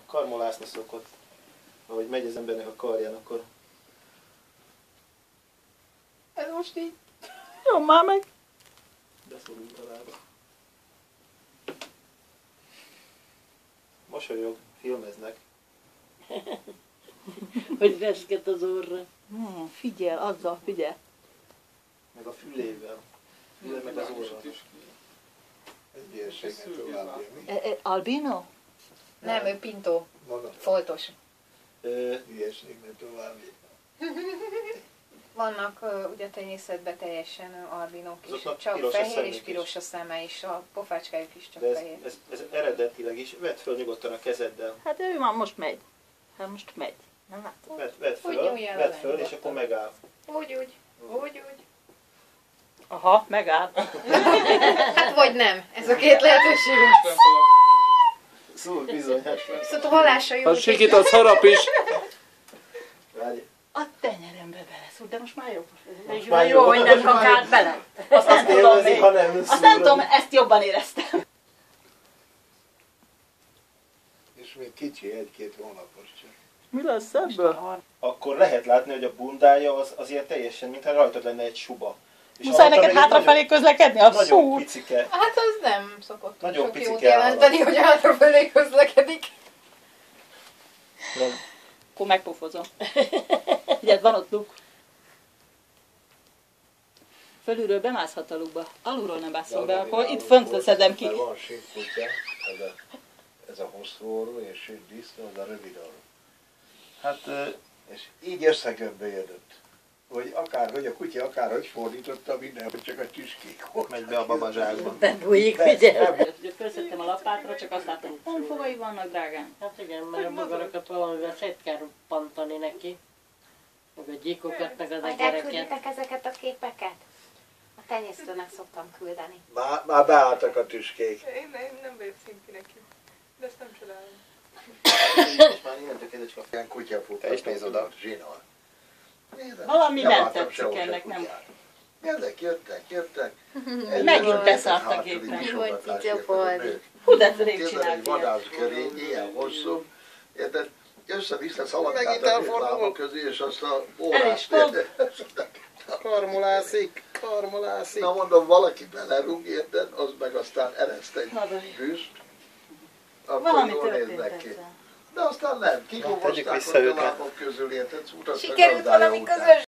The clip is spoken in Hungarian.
karmolászni szokott. Ahogy megy az embernek a karján, akkor... Ez most így... Jó, már meg. Beszorult a lába. Mosolyog, filmeznek. Hogy reszket az orra. Nem, figyel, azzal figyel. Meg a fülével. Füle meg az orra. Ez ilyenségnek tovább jönni. Albino? Nem, ő Pinto. Maga Foltos. ilyenségnek tovább jönni. Vannak ugye a tenyészetben teljesen albinók is. Azoknak Csak piros a fehér szemük és is. piros a szeme is. A pofácskájuk is csak De fehér. ez eredetileg is. Vedd föl nyugodtan a kezeddel. Hát ő már most megy. Hát most megy. Nem látod? Vedd föl, és akkor megáll. Úgy. Aha, megáll. Hát vagy nem. Ez a két lehetőség. Szúr bizony. Viszont a hallása jó. A sikítasz harap is. Várj. A tenyerembe beleszúr, de most már jó. Most Már jó, hogy nem kakált bele. Azt nem tudom élvezi, még. ha nem Azt nem tudom, ezt jobban éreztem. És még kicsi, 1-2 hónapos csak. Mi lesz ebből? Akkor lehet látni, hogy a bundája az ilyen teljesen, mintha rajtad lenne egy suba. És Muszáj alatta neked meg egy hátrafelé közlekedni? A Nagyon szúr. picike. Hát az nem szokott Nagyon sok picike jót jelenteni, hogy hátrafelé közlekedik. Akkor megpofozom. Ugye, van ott luk. Fölülről bemászhat a lukba. Alulról nem mászom be, akkor itt fönt szedem ki. Mert van sínkutya, ez a hosszú orrú, és sík disznó, az a rövid orrú. Hát És így összegömbölyödött. Hogy akárhogy a kutya akárhogy fordította, mindenhogy csak a csüskék volt. megy be a babazsákba. Bebújik, figyelj. Ugye felszettem a lapátra, csak azt látom, honfogai vannak, drágám. Hát igen, mert a magarakat valamivel szét kell ruppantani neki. Meg a gyíkokat, meg az Majd egereket. elkülditek ezeket a képeket? A tenyésztőnek szoktam küldeni. Már beálltak a tüskék. Én nem vagyok szinti neki, de ezt nem csodálom. És már innentől kezdve csak Ilyen kutyafut. Te is nézd oda. Zsinal. Valami Nem nem láttam tetszik sehol se ennek, nem. kutyát. Jöttek. Megint beszállt a gépen. Hogy cica Hú, de rég Képzeld, csinált egy ilyet. vadászkörény, ilyen hosszú, érted? Össze-vissza szaladgált a két lába közé, és azt a El is fog. karmolászik. Na mondom, valaki belerúg, érted? Az meg aztán ereszt egy bűzt, akkor Valami jól történt néznek ki. ezzel. De aztán nem, tegyük kikóbozták vissza ott a őket. lábok közül, érted? Mutattak Sikerült gazdája valami után. közös